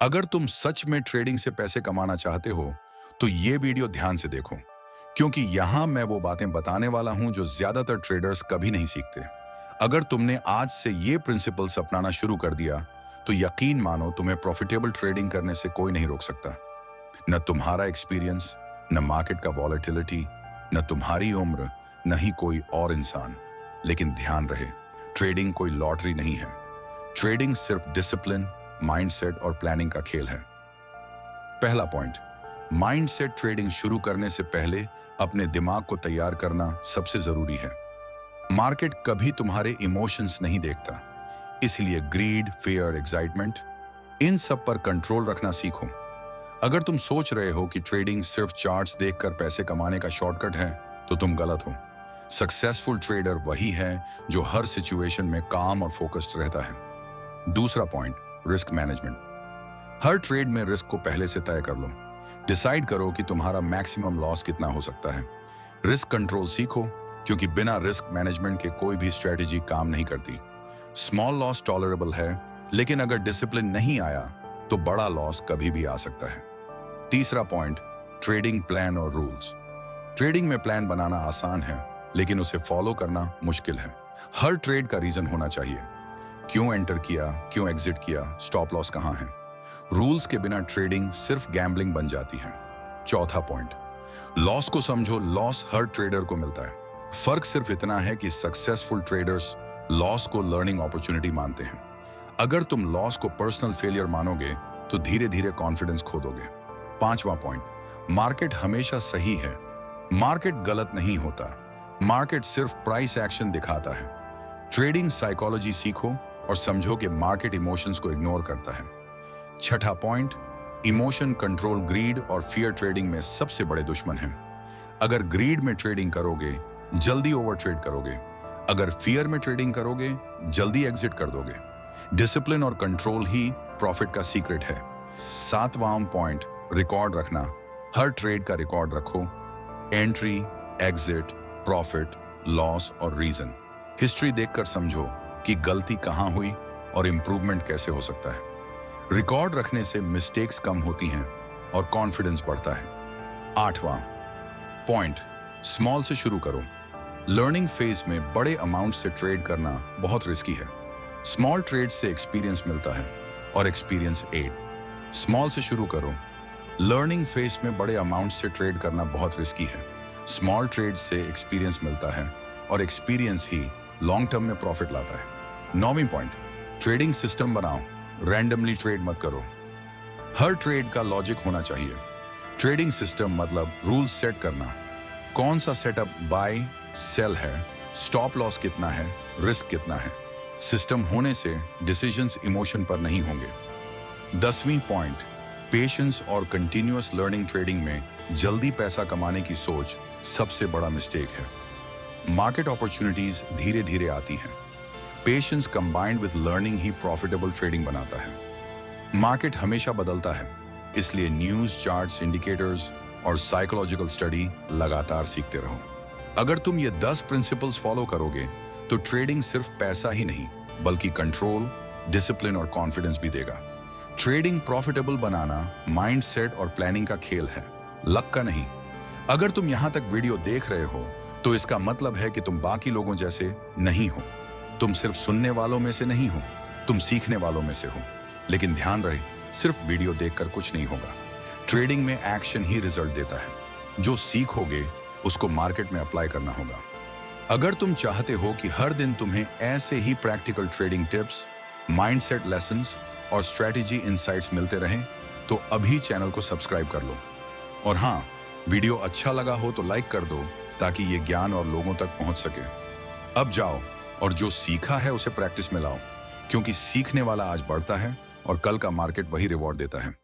अगर तुम सच में ट्रेडिंग से पैसे कमाना चाहते हो तो ये वीडियो ध्यान से देखो, क्योंकि यहां मैं वो बातें बताने वाला हूं जो ज्यादातर ट्रेडर्स कभी नहीं सीखते। अगर तुमने आज से ये प्रिंसिपल्स अपनाना शुरू कर दिया तो यकीन मानो तुम्हें प्रॉफिटेबल ट्रेडिंग करने से कोई नहीं रोक सकता। न तुम्हारा एक्सपीरियंस, न मार्केट का वॉलेटिलिटी, न तुम्हारी उम्र, न ही कोई और इंसान। लेकिन ध्यान रहे, ट्रेडिंग कोई लॉटरी नहीं है। ट्रेडिंग सिर्फ डिसिप्लिन, माइंडसेट और प्लानिंग का खेल है। पहला पॉइंट, माइंडसेट। ट्रेडिंग शुरू करने से पहले अपने दिमाग को तैयार करना सबसे जरूरी है। मार्केट कभी तुम्हारे इमोशंस नहीं देखता, इसलिए ग्रीड, फियर, एक्साइटमेंट, इन सब पर कंट्रोल रखना सीखो। अगर तुम सोच रहे हो कि ट्रेडिंग सिर्फ चार्ट्स देखकर पैसे कमाने का शॉर्टकट है तो तुम गलत हो। सक्सेसफुल ट्रेडर वही है जो हर सिचुएशन में काम और फोकस्ड रहता है। दूसरा पॉइंट, रिस्क मैनेजमेंट। हर ट्रेड में रिस्क को पहले से तय कर लो। डिसाइड करो कि तुम्हारा मैक्सिमम लॉस कितना हो सकता है। रिस्क कंट्रोल सीखो, क्योंकि बिना रिस्क मैनेजमेंट के कोई भी स्ट्रेटेजी काम नहीं करती। स्मॉल लॉस टॉलरेबल है, लेकिन अगर डिसिप्लिन नहीं आया तो बड़ा लॉस कभी भी आ सकता है। तीसरा पॉइंट, ट्रेडिंग प्लान और रूल्स। ट्रेडिंग में प्लान बनाना आसान है, लेकिन उसे फॉलो करना मुश्किल है। हर ट्रेड का रीजन होना चाहिए। क्यों एंटर किया, क्यों एग्जिट किया, स्टॉप लॉस कहां है। रूल्स के बिना ट्रेडिंग सिर्फ गैम्बलिंग बन जाती है। चौथा पॉइंट, लॉस को समझो। लॉस हर ट्रेडर को मिलता है। फर्क सिर्फ इतना है कि सक्सेसफुल ट्रेडर्स लॉस को लर्निंग अपॉर्चुनिटी मानते हैं। अगर तुम लॉस को पर्सनल फेलियर मानोगे तो धीरे धीरे कॉन्फिडेंस खो दोगे। पांचवा पॉइंट, मार्केट हमेशा सही है। मार्केट गलत नहीं होता। मार्केट सिर्फ प्राइस एक्शन दिखाता है। ट्रेडिंग साइकोलॉजी सीखो और समझो कि मार्केट इमोशंस को इग्नोर करता है। छठा पॉइंट, इमोशन कंट्रोल। ग्रीड और फियर ट्रेडिंग में सबसे बड़े दुश्मन हैं। अगर ग्रीड में ट्रेडिंग करोगे जल्दी ओवर ट्रेड करोगे। अगर फियर में ट्रेडिंग करोगे जल्दी एग्जिट कर दोगे। डिसिप्लिन और कंट्रोल ही प्रॉफिट का सीक्रेट है। सातवां पॉइंट, रिकॉर्ड रखना। हर ट्रेड का रिकॉर्ड रखो। एंट्री, एग्जिट, प्रॉफिट, लॉस और रीजन। हिस्ट्री देखकर समझो कि गलती कहां हुई और इंप्रूवमेंट कैसे हो सकता है। रिकॉर्ड रखने से मिस्टेक्स कम होती हैं और कॉन्फिडेंस बढ़ता है। आठवां पॉइंट, स्मॉल से शुरू करो। लर्निंग फेज में बड़े अमाउंट से ट्रेड करना बहुत रिस्की है। स्मॉल ट्रेड से एक्सपीरियंस मिलता है और एक्सपीरियंस एड। स्मॉल से शुरू करो। लर्निंग फेज में बड़े अमाउंट से ट्रेड करना बहुत रिस्की है। स्मॉल ट्रेड से एक्सपीरियंस मिलता है और एक्सपीरियंस ही लॉन्ग टर्म में प्रॉफिट लाता है। नौवीं पॉइंट, ट्रेडिंग सिस्टम बनाओ। रैंडमली ट्रेड मत करो। हर ट्रेड का लॉजिक होना चाहिए। ट्रेडिंग सिस्टम मतलब रूल्स सेट करना। कौन सा सेटअप बाय सेल है, स्टॉप लॉस कितना है, रिस्क कितना है। सिस्टम होने से डिसीजंस इमोशन पर नहीं होंगे। 10वीं पॉइंट, पेशेंस और कंटिन्यूअस लर्निंग। ट्रेडिंग में जल्दी पैसा कमाने की सोच सबसे बड़ा मिस्टेक है। मार्केट अपॉर्चुनिटीज धीरे धीरे आती हैं। Patience combined with learning he profitable trading बनाता है। मार्केट हमेशा बदलता है, इसलिए न्यूज, चार्ट्स, इंडिकेटर्स और साइकोलॉजिकल स्टडी लगातार सीखते रहो। अगर तुम ये 10 प्रिंसिपल्स फॉलो करोगे तो ट्रेडिंग सिर्फ पैसा ही नहीं बल्कि कंट्रोल, डिसिप्लिन और कॉन्फिडेंस भी देगा। ट्रेडिंग प्रॉफिटेबल बनाना माइंडसेट और प्लानिंग का खेल है, लक का नहीं। अगर तुम यहां तक वीडियो देख रहे हो तो इसका मतलब है कि तुम बाकी लोगों जैसे नहीं हो। तुम सिर्फ सुनने वालों में से नहीं हो, तुम सीखने वालों में से हो। लेकिन ध्यान रहे, सिर्फ वीडियो देखकर कुछ नहीं होगा। ट्रेडिंग में एक्शन ही रिजल्ट देता है। जो सीखोगे उसको मार्केट में अप्लाई करना होगा। अगर तुम चाहते हो कि हर दिन तुम्हें ऐसे ही practical trading tips, mindset lessons और स्ट्रेटेजी इनसाइट्स मिलते रहें तो अभी चैनल को सब्सक्राइब कर लो। और हाँ, वीडियो अच्छा लगा हो तो लाइक कर दो ताकि ये ज्ञान और लोगों तक पहुंच सके। अब जाओ और जो सीखा है उसे प्रैक्टिस में लाओ, क्योंकि सीखने वाला आज बढ़ता है और कल का मार्केट वही रिवॉर्ड देता है।